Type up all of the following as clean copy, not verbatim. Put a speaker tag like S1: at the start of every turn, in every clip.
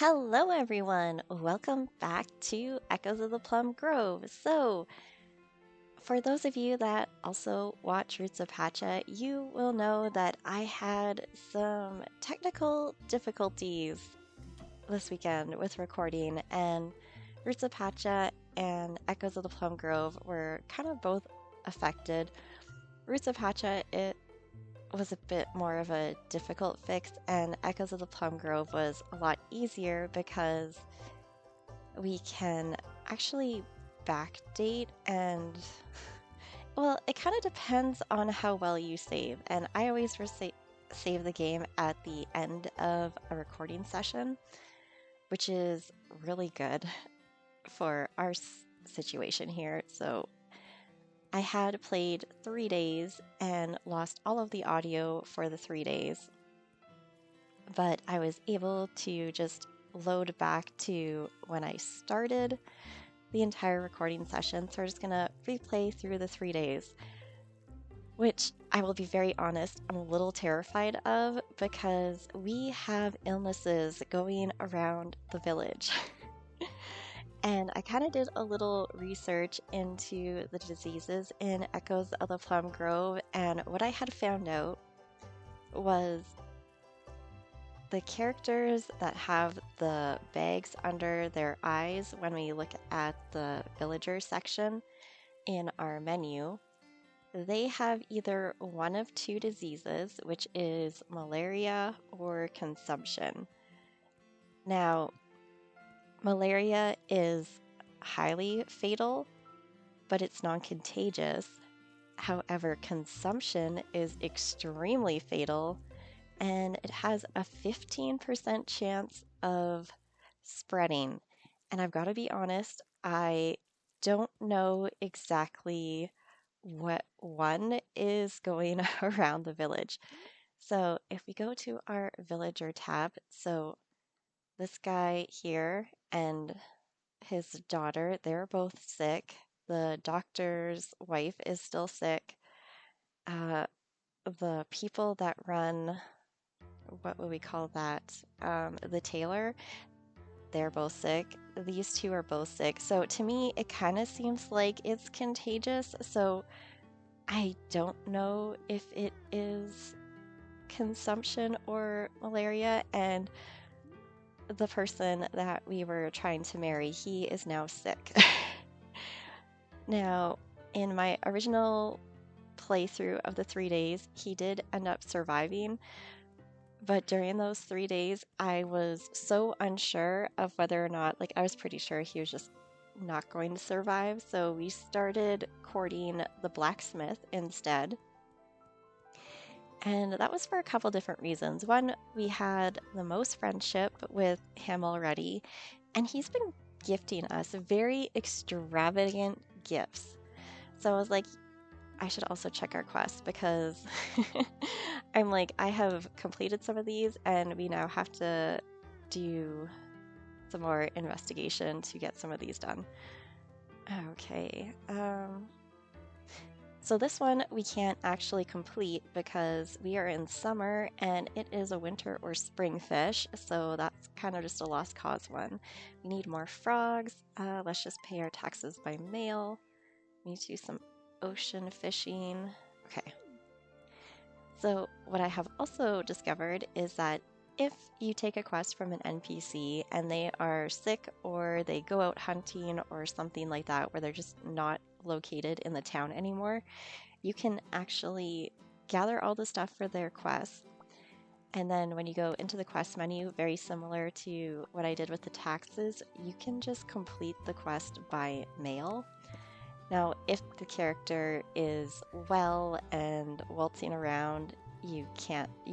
S1: Hello, everyone. Welcome back to Echoes of the Plum Grove. So, for those of you that also watch Roots of Hatcha, you will know that I had some technical difficulties this weekend with recording, and Roots of Hatcha and Echoes of the Plum Grove were kind of both affected. Roots of Hatcha, it was a bit more of a difficult fix, and Echoes of the Plum Grove was a lot easier because we can actually backdate and well, it kind of depends on how well you save. And I always save the game at the end of a recording session, which is really good for our situation here. So I had played 3 days and lost all of the audio for the 3 days, but I was able to just load back to when I started the entire recording session. So we're just gonna replay through the 3 days, which I will be very honest, I'm a little terrified of because we have illnesses going around the village. And I kind of did a little research into the diseases in Echoes of the Plum Grove, and what I had found out was the characters that have the bags under their eyes when we look at the villager section in our menu, they have either one of two diseases, which is malaria or consumption. Now, malaria is highly fatal, but it's non-contagious. However, consumption is extremely fatal, and it has a 15% chance of spreading. And I've got to be honest, I don't know exactly what one is going around the village. So if we go to our villager tab, so this guy here and his daughter, they're both sick. The doctor's wife is still sick. Uh, the people that run, what would we call that? The tailor, they're both sick. These two are both sick. So to me, it kind of seems like it's contagious. So I don't know if it is consumption or malaria. And the person that we were trying to marry, he is now sick. Now, in my original playthrough of the 3 days, he did end up surviving. But during those 3 days, I was so unsure of whether or not, like, I was pretty sure he was just not going to survive. So we started courting the blacksmith instead. And that was for a couple different reasons. One, we had the most friendship with him already, and he's been gifting us very extravagant gifts. So I was like, I should also check our quest because I'm like, I have completed some of these and we now have to do some more investigation to get some of these done. Okay. So this one we can't actually complete because we are in summer and it is a winter or spring fish. So that's kind of just a lost cause one. We need more frogs. Let's just pay our taxes by mail. We need to do some ocean fishing. Okay. So what I have also discovered is that if you take a quest from an NPC and they are sick or they go out hunting or something like that where they're just not located in the town anymore, you can actually gather all the stuff for their quest. And then when you go into the quest menu, very similar to what I did with the taxes, you can just complete the quest by mail. Now, if the character is well and waltzing around, you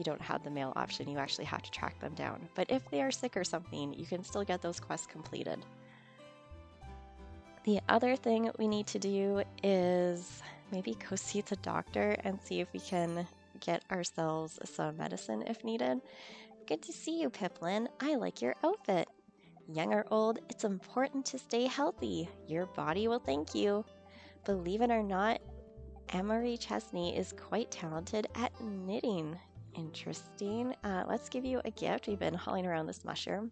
S1: don't have the mail option. You actually have to track them down. But if they are sick or something, you can still get those quests completed. The other thing we need to do is maybe go see the doctor and see if we can get ourselves some medicine if needed. Good to see you, Piplin. I like your outfit. Young or old, it's important to stay healthy. Your body will thank you. Believe it or not, Emery Chesney is quite talented at knitting. Interesting. Let's give you a gift. We've been hauling around this mushroom.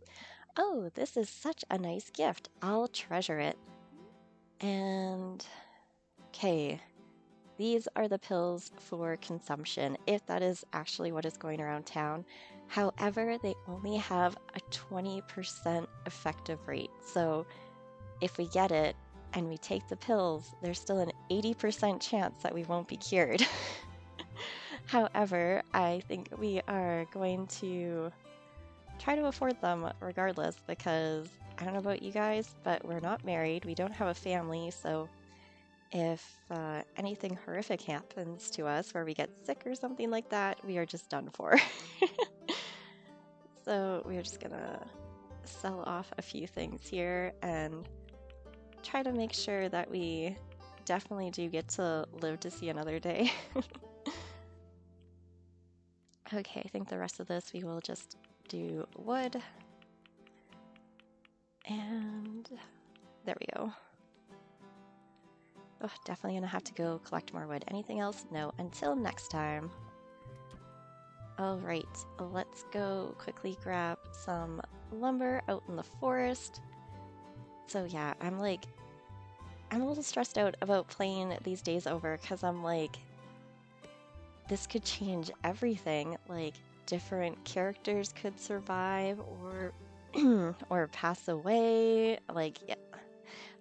S1: Oh, this is such a nice gift. I'll treasure it. And okay, these are the pills for consumption, if that is actually what is going around town. However, they only have a 20% effective rate. So if we get it and we take the pills, there's still an 80% chance that we won't be cured. However, I think we are going to try to afford them regardless because I don't know about you guys, but we're not married. We don't have a family. So if anything horrific happens to us where we get sick or something like that, we are just done for. So we're just gonna sell off a few things here and try to make sure that we definitely do get to live to see another day. Okay, I think the rest of this we will just do wood. And there we go. Oh, definitely gonna have to go collect more wood. Anything else? No, until next time. All right, let's go quickly grab some lumber out in the forest. So yeah, I'm a little stressed out about playing these days over because I'm like, this could change everything. Like, different characters could survive or or pass away. Like, yeah,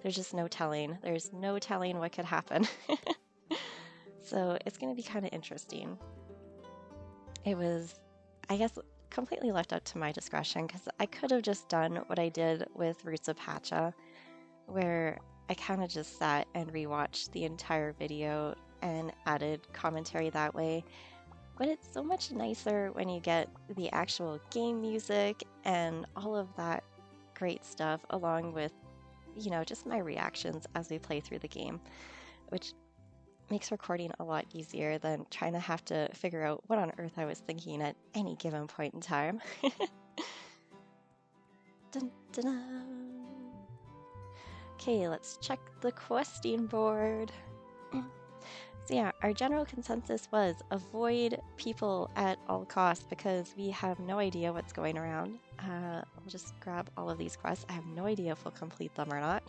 S1: there's just no telling. There's no telling what could happen. So it's going to be kind of interesting. It was, I guess, completely left up to my discretion because I could have just done what I did with Roots of Hatcha, where I kind of just sat and rewatched the entire video and added commentary that way. But it's so much nicer when you get the actual game music and all of that great stuff along with, you know, just my reactions as we play through the game, which makes recording a lot easier than trying to have to figure out what on earth I was thinking at any given point in time. Dun, dun, dun. Okay, let's check the questing board. So yeah, our general consensus was avoid people at all costs because we have no idea what's going around. I'll just grab all of these quests. I have no idea if we'll complete them or not.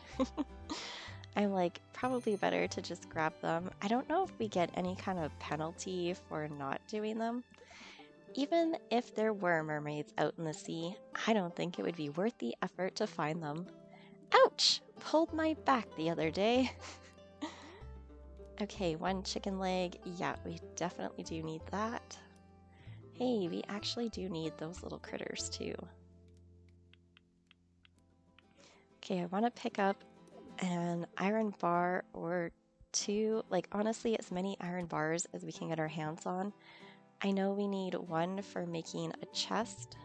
S1: I'm like, probably better to just grab them. I don't know if we get any kind of penalty for not doing them. Even if there were mermaids out in the sea, I don't think it would be worth the effort to find them. Ouch! Pulled my back the other day. Okay, one chicken leg. Yeah, we definitely do need that. Hey, we actually do need those little critters too. Okay, I want to pick up an iron bar or two. Like, honestly, as many iron bars as we can get our hands on. I know we need one for making a chest.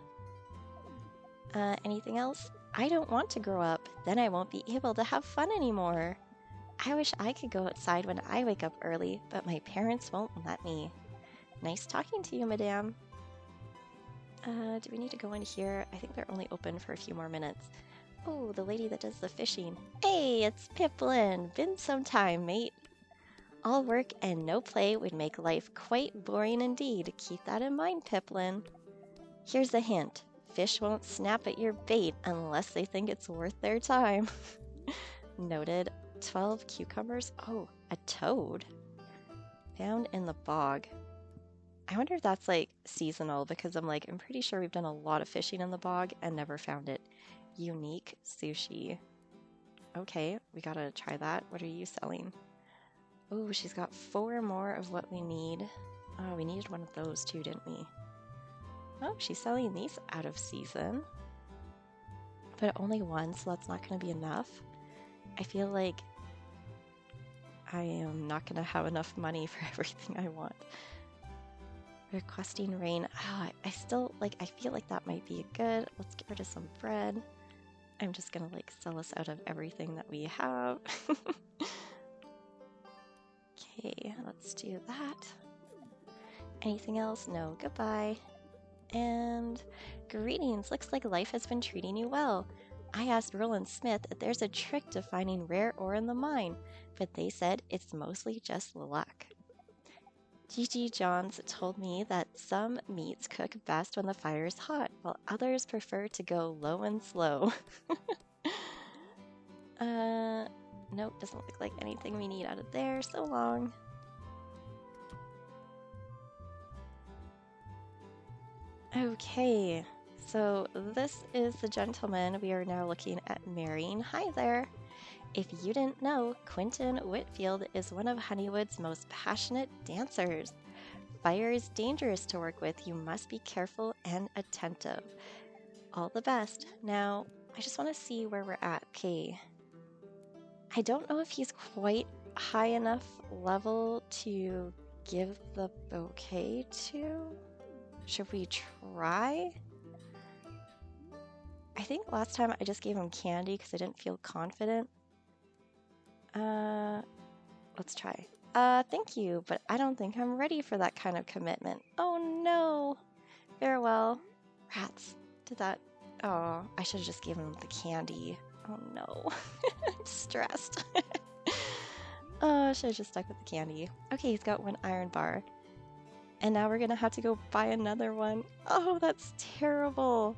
S1: Anything else? I don't want to grow up. Then I won't be able to have fun anymore. I wish I could go outside when I wake up early, but my parents won't let me. Nice talking to you, madame. Do we need to go in here? I think they're only open for a few more minutes. Oh, the lady that does the fishing. Hey, it's Piplin. Been some time, mate. All work and no play would make life quite boring indeed. Keep that in mind, Piplin. Here's a hint. Fish won't snap at your bait unless they think it's worth their time. Noted. 12 cucumbers? Oh, a toad. Found in the bog. I wonder if that's like seasonal because I'm pretty sure we've done a lot of fishing in the bog and never found it. Unique sushi. Okay, we gotta try that. What are you selling? Oh, she's got 4 more of what we need. Oh, we needed one of those too, didn't we? Oh, she's selling these out of season. But only one, so that's not gonna be enough. I feel like I am not gonna have enough money for everything I want. Requesting rain. Oh, I still I feel like that might be good. Let's get rid of some bread. I'm just gonna sell us out of everything that we have. Okay, let's do that. Anything else? No, goodbye. And greetings. Looks like life has been treating you well. I asked Roland Smith if there's a trick to finding rare ore in the mine, but they said it's mostly just luck. Gigi Johns told me that some meats cook best when the fire is hot, while others prefer to go low and slow. uh, nope, doesn't look like anything we need out of there. So long. Okay, so this is the gentleman we are now looking at marrying. Hi there. If you didn't know, Quentin Whitfield is one of Honeywood's most passionate dancers. Fire is dangerous to work with. You must be careful and attentive. All the best. Now, I just want to see where we're at. Okay. I don't know if he's quite high enough level to give the bouquet to. Should we try? I think last time I just gave him candy because I didn't feel confident. Let's try. Thank you, but I don't think I'm ready for that kind of commitment. Oh no. Farewell. Rats. Did that. Oh, I should have just given him the candy. Oh no. I'm stressed. Oh, I should have just stuck with the candy. Okay, he's got one iron bar. And now we're gonna have to go buy another one. Oh, that's terrible.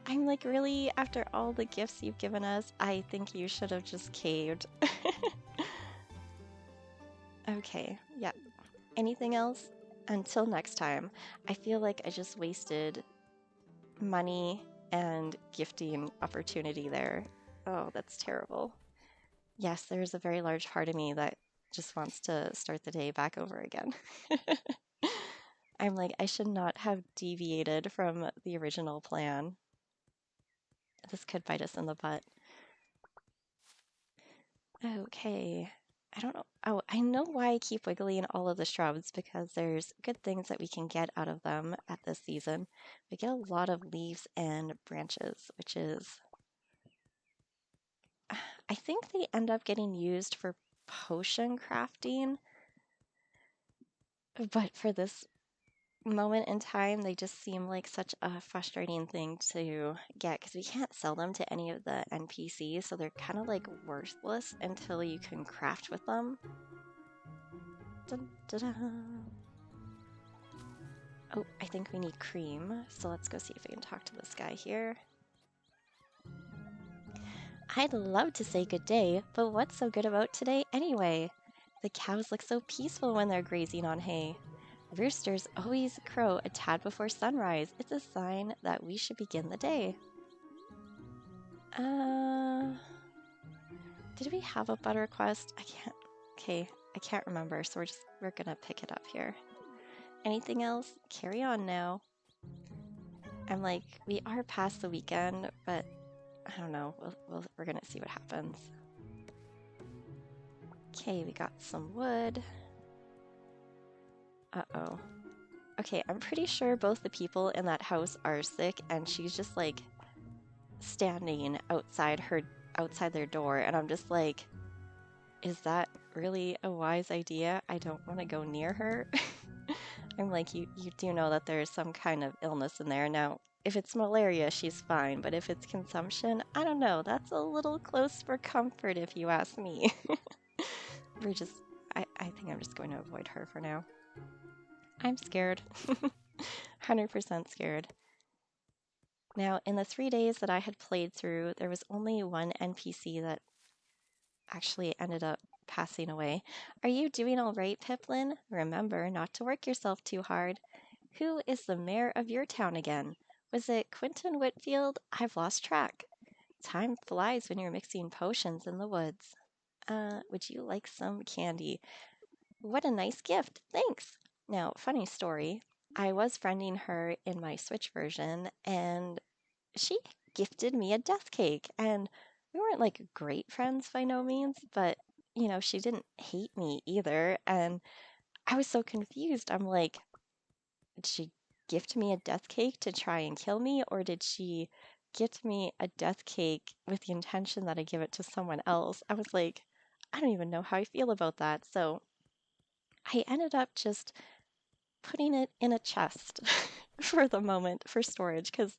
S1: I'm like, really? After all the gifts you've given us, I think you should have just caved. Okay, yeah. Anything else? Until next time. I feel like I just wasted money and gifting opportunity there. Oh, that's terrible. Yes, there's a very large part of me that just wants to start the day back over again. I'm like, I should not have deviated from the original plan. This could bite us in the butt. Okay. I don't know. Oh, I know why I keep wiggling all of the shrubs because there's good things that we can get out of them at this season. We get a lot of leaves and branches, which is, I think they end up getting used for potion crafting, but for this moment in time, they just seem like such a frustrating thing to get because we can't sell them to any of the NPCs, so they're kind of like worthless until you can craft with them. Dun, dun, dun. Oh, I think we need cream, so let's go see if we can talk to this guy here. I'd love to say good day, but what's so good about today anyway? The cows look so peaceful when they're grazing on hay. Roosters always crow a tad before sunrise. It's a sign that we should begin the day. Did we have a butter quest? I can't remember, so we're gonna pick it up here. Anything else? Carry on now. I'm like, we are past the weekend, but I don't know. We're gonna see what happens. Okay, we got some wood. Uh-oh. Okay, I'm pretty sure both the people in that house are sick, and she's just like standing outside their door, and I'm just like, is that really a wise idea? I don't want to go near her. I'm like, you do know that there's some kind of illness in there. Now, if it's malaria, she's fine, but if it's consumption, I don't know. That's a little close for comfort, if you ask me. I think I'm just going to avoid her for now. I'm scared. 100% scared. Now, in the 3 days that I had played through, there was only one NPC that actually ended up passing away. Are you doing all right, Piplin? Remember not to work yourself too hard. Who is the mayor of your town again? Was it Quentin Whitfield? I've lost track. Time flies when you're mixing potions in the woods. Would you like some candy? What a nice gift. Thanks. Now, funny story. I was friending her in my Switch version, and she gifted me a death cake. And we weren't like great friends by no means, but she didn't hate me either. And I was so confused. I'm like, did she gift me a death cake to try and kill me, or did she gift me a death cake with the intention that I give it to someone else? I was like, I don't even know how I feel about that. So I ended up just putting it in a chest for the moment for storage because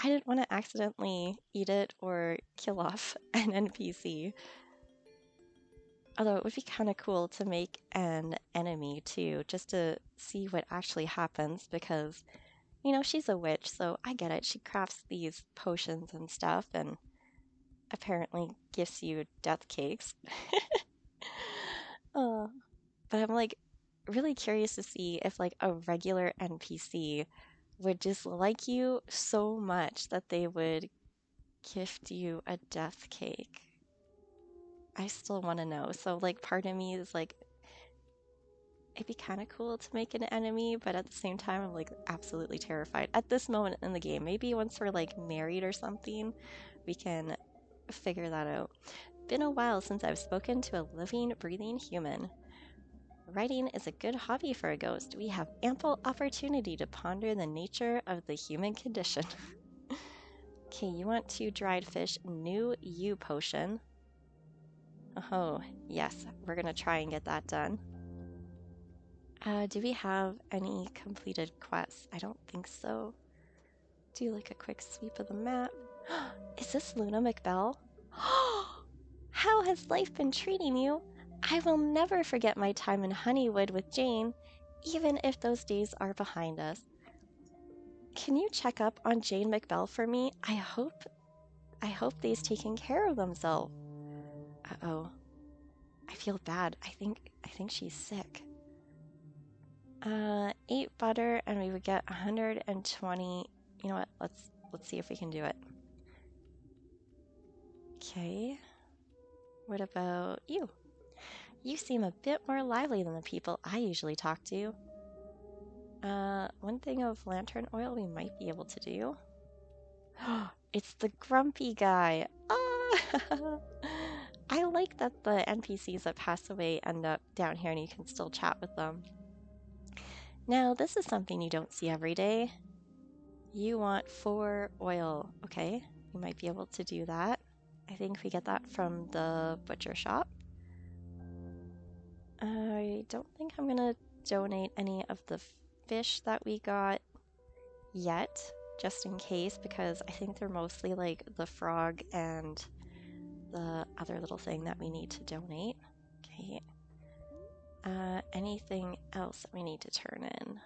S1: I didn't want to accidentally eat it or kill off an NPC. Although it would be kind of cool to make an enemy too, just to see what actually happens because, she's a witch, so I get it. She crafts these potions and stuff and apparently gives you death cakes. Oh, but I'm like really curious to see if like a regular NPC would just like you so much that they would gift you a death cake. I still want to know. So like part of me is like it'd be kind of cool to make an enemy, but at the same time I'm like absolutely terrified at this moment in the game. Maybe once we're like married or something, we can figure that out. Been a while since I've spoken to a living, breathing human. Writing is a good hobby for a ghost. We have ample opportunity to ponder the nature of the human condition. Okay, you want to dried fish, new you potion. Oh, yes, we're gonna try and get that done. Do we have any completed quests? I don't think so. Do like a quick sweep of the map. Is this Luna McBell? How has life been treating you? I will never forget my time in Honeywood with Jane, even if those days are behind us. Can you check up on Jane McBell for me? I hope they's taking care of themselves. Uh-oh. I feel bad. I think she's sick. 8 butter and we would get 120. You know what? Let's see if we can do it. Okay. What about you? You seem a bit more lively than the people I usually talk to. One thing of lantern oil we might be able to do. It's the grumpy guy. Ah! I like that the NPCs that pass away end up down here and you can still chat with them. Now, this is something you don't see every day. You want 4 oil. Okay, we might be able to do that. I think we get that from the butcher shop. I don't think I'm gonna donate any of the fish that we got yet, just in case, because I think they're mostly like the frog and the other little thing that we need to donate. Okay. Anything else that we need to turn in?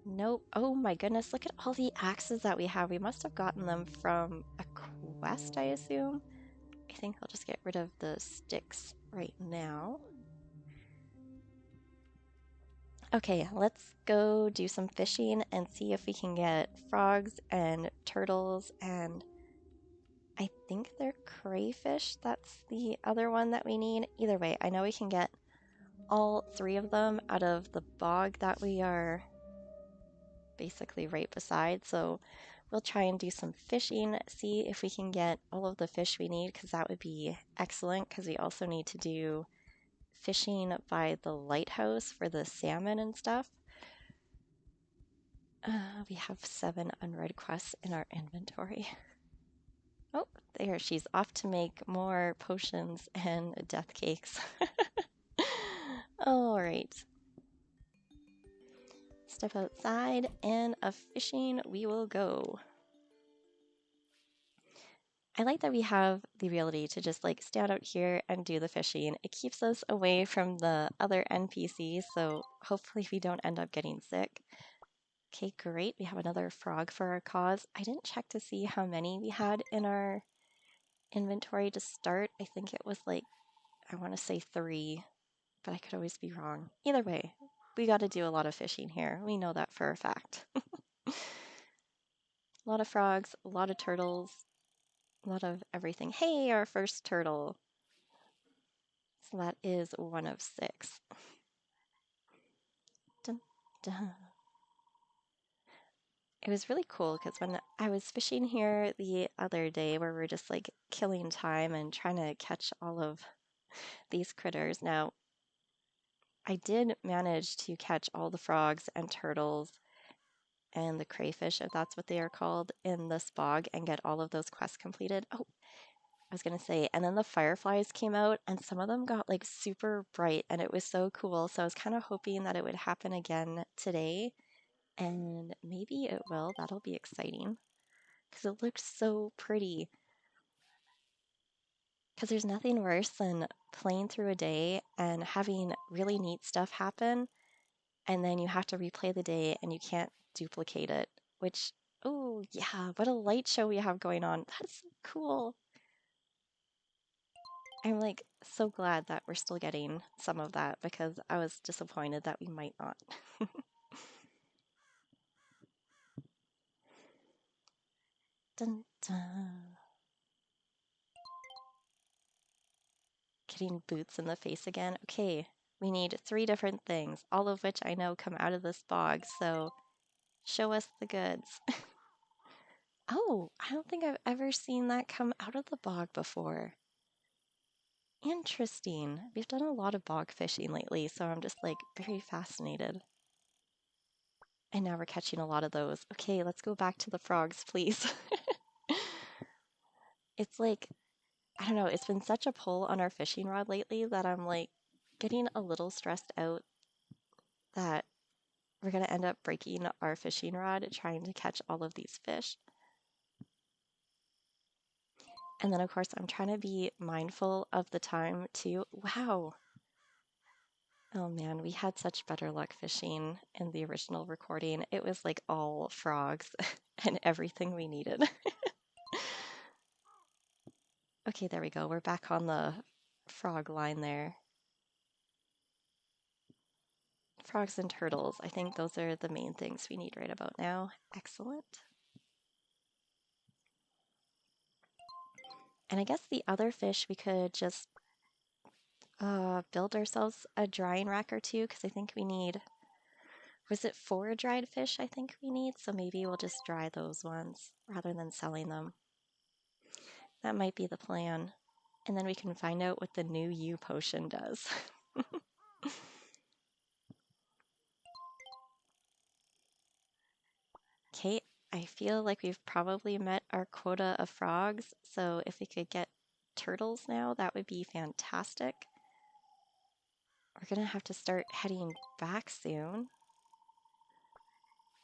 S1: Nope. Oh my goodness, look at all the axes that we have. We must have gotten them from a quest, I assume. I think I'll just get rid of the sticks right now. Okay, let's go do some fishing and see if we can get frogs and turtles and I think they're crayfish. That's the other one that we need. Either way, I know we can get all 3 of them out of the bog that we are basically right beside. So we'll try and do some fishing, see if we can get all of the fish we need, because that would be excellent, because we also need to do fishing by the lighthouse for the salmon and stuff. We have 7 unread quests in our inventory. Oh, there, she's off to make more potions and death cakes. All right. Step outside and a fishing we will go. I like that we have the ability to just like stand out here and do the fishing. It keeps us away from the other NPCs, so hopefully we don't end up getting sick. Okay, great. We have another frog for our cause. I didn't check to see how many we had in our inventory to start. I think it was like, I want to say 3, but I could always be wrong. Either way, we got to do a lot of fishing here. We know that for a fact. A lot of frogs, a lot of turtles, a lot of everything. Hey, our first turtle. So that is 1 of 6. Dun, dun. It was really cool because when I was fishing here the other day where we are just like killing time and trying to catch all of these critters. Now, I did manage to catch all the frogs and turtles and the crayfish, if that's what they are called, in this bog and get all of those quests completed. Oh, I was gonna say, and then the fireflies came out and some of them got like super bright and it was so cool. So I was kind of hoping that it would happen again today and maybe it will. That'll be exciting because it looks so pretty. Because there's nothing worse than playing through a day and having really neat stuff happen, and then you have to replay the day and you can't duplicate it, which, oh, yeah, what a light show we have going on. That's so cool. I'm like so glad that we're still getting some of that because I was disappointed that we might not. Dun, dun. Getting boots in the face again. Okay, we need 3 different things, all of which I know come out of this bog, so show us the goods. Oh, I don't think I've ever seen that come out of the bog before. Interesting. We've done a lot of bog fishing lately, so I'm just like very fascinated. And now we're catching a lot of those. Okay, let's go back to the frogs, please. It's like, I don't know, it's been such a pull on our fishing rod lately that I'm like getting a little stressed out that we're going to end up breaking our fishing rod trying to catch all of these fish. And then, of course, I'm trying to be mindful of the time too. Wow. Oh man, we had such better luck fishing in the original recording. It was like all frogs and everything we needed. Okay, there we go. We're back on the frog line there. Frogs and turtles. I think those are the main things we need right about now. Excellent. And I guess the other fish we could just build ourselves a drying rack or two because I think we need, was it 4 dried fish I think we need? So maybe we'll just dry those ones rather than selling them. That might be the plan. And then we can find out what the new U potion does. Okay, I feel like we've probably met our quota of frogs, so if we could get turtles now, that would be fantastic. We're gonna have to start heading back soon.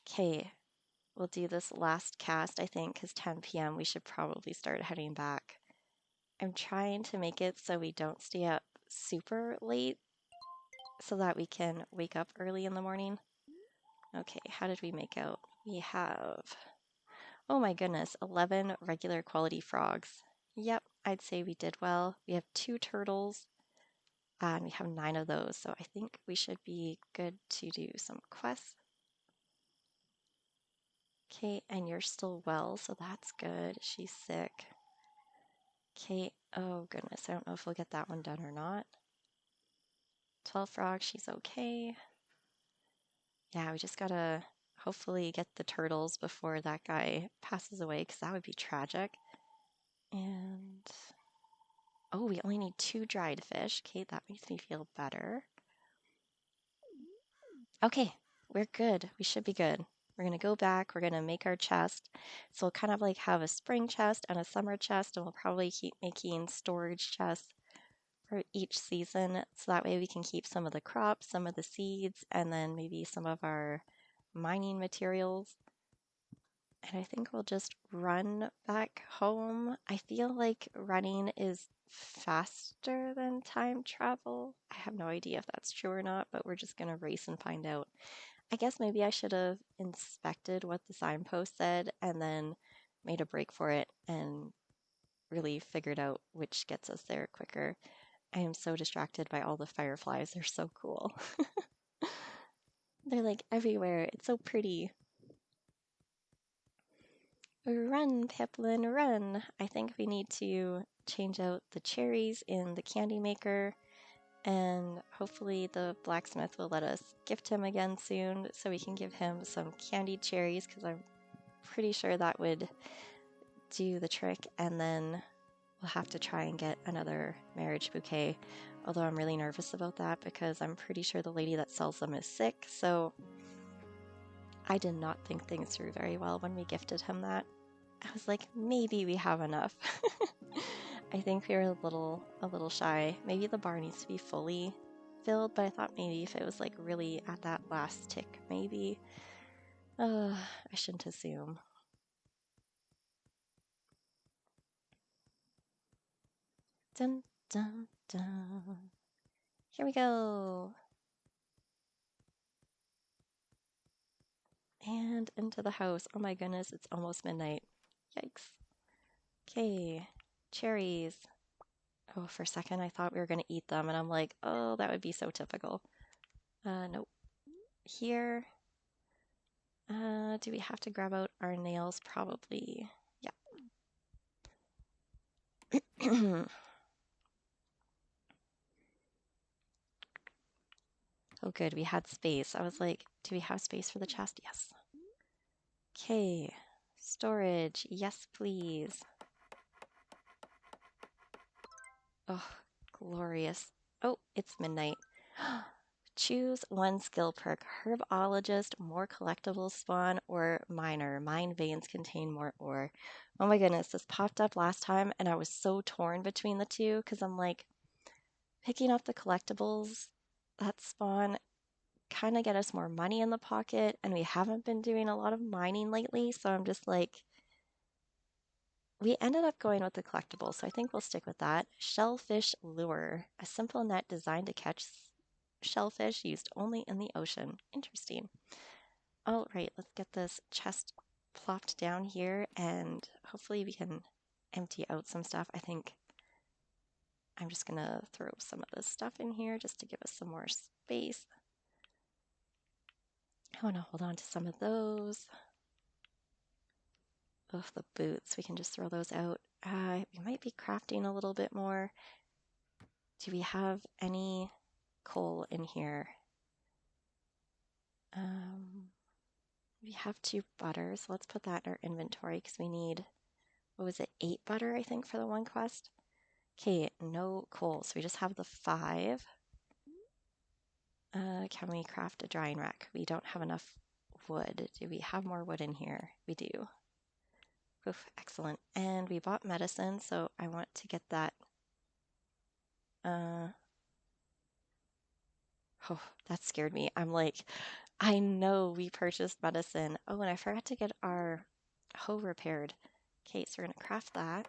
S1: Okay, we'll do this last cast, I think, because 10 p.m. we should probably start heading back. I'm trying to make it so we don't stay up super late so that we can wake up early in the morning. Okay, how did we make out? We have, oh my goodness, 11 regular quality frogs. Yep, I'd say we did well. We have 2 turtles and we have 9 of those, so I think we should be good to do some quests. Okay, and you're still well, so that's good. She's sick. Okay, oh goodness, I don't know if we'll get that one done or not. 12 frogs, she's okay. Yeah, we just gotta hopefully get the turtles before that guy passes away, because that would be tragic. And oh, we only need 2 dried fish. Okay, that makes me feel better. Okay, we're good. We should be good. We're gonna go back. We're gonna make our chest. So we'll kind of like have a spring chest and a summer chest, and we'll probably keep making storage chests for each season. So that way we can keep some of the crops, some of the seeds, and then maybe some of our mining materials. And I think we'll just run back home. I feel like running is faster than time travel. I have no idea if that's true or not, but we're just gonna race and find out. I guess maybe I should have inspected what the signpost said and then made a break for it and really figured out which gets us there quicker. I am so distracted by all the fireflies. They're so cool. They're like everywhere. It's so pretty. Run, Peplin, run. I think we need to change out the cherries in the candy maker, and hopefully the blacksmith will let us gift him again soon so we can give him some candied cherries, because I'm pretty sure that would do the trick. And then we'll have to try and get another marriage bouquet, although I'm really nervous about that because I'm pretty sure the lady that sells them is sick, so I did not think things through very well when we gifted him that. I was like, maybe we have enough. I think we were a little shy. Maybe the bar needs to be fully filled, but I thought maybe if it was like really at that last tick, maybe. I shouldn't assume. Dun, dun, dun. Here we go. And into the house. Oh my goodness, it's almost midnight. Yikes. Okay, cherries. Oh, for a second I thought we were gonna eat them, and I'm like, oh, that would be so typical. Nope. Here. Do we have to grab out our nails? Probably. Yeah. Oh, good. We had space. I was like, do we have space for the chest? Yes. Okay. Storage. Yes, please. Oh, glorious. Oh, it's midnight. Choose one skill perk. Herbologist, more collectibles spawn, or miner. Mine veins contain more ore. Oh my goodness, this popped up last time and I was so torn between the two because I'm like, picking up the collectibles that spawn kind of get us more money in the pocket, and we haven't been doing a lot of mining lately, so I'm just like, we ended up going with the collectibles, so I think we'll stick with that. Shellfish lure, a simple net designed to catch shellfish used only in the ocean. Interesting. All right, let's get this chest plopped down here, and hopefully we can empty out some stuff. I think I'm just gonna throw some of this stuff in here just to give us some more space. I want to hold on to some of those. Oh, the boots. We can just throw those out. We might be crafting a little bit more. Do we have any coal in here? We have 2 butter, so let's put that in our inventory because we need, what was it, 8 butter, I think, for the one quest. Okay, no coal, so we just have the 5. Can we craft a drying rack? We don't have enough wood. Do we have more wood in here? We do. Oof, excellent. And we bought medicine, so I want to get that. Oh, that scared me. I'm like, I know we purchased medicine. Oh, and I forgot to get our hoe repaired. Okay, so we're gonna craft that.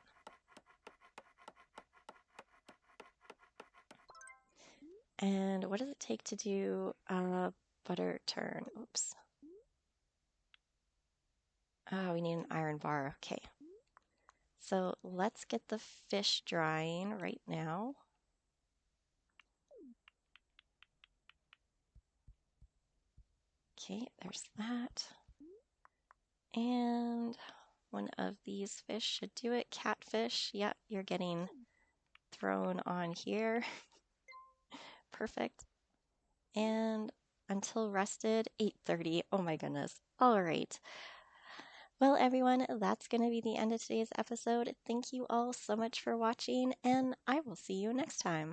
S1: And what does it take to do a butter turn? Oops. Oh, we need an iron bar. Okay. So let's get the fish drying right now. Okay, there's that. And one of these fish should do it. Catfish. Yep, you're getting thrown on here. Perfect. And until rested, 8:30. Oh my goodness. All right. Well, everyone, that's going to be the end of today's episode. Thank you all so much for watching, and I will see you next time.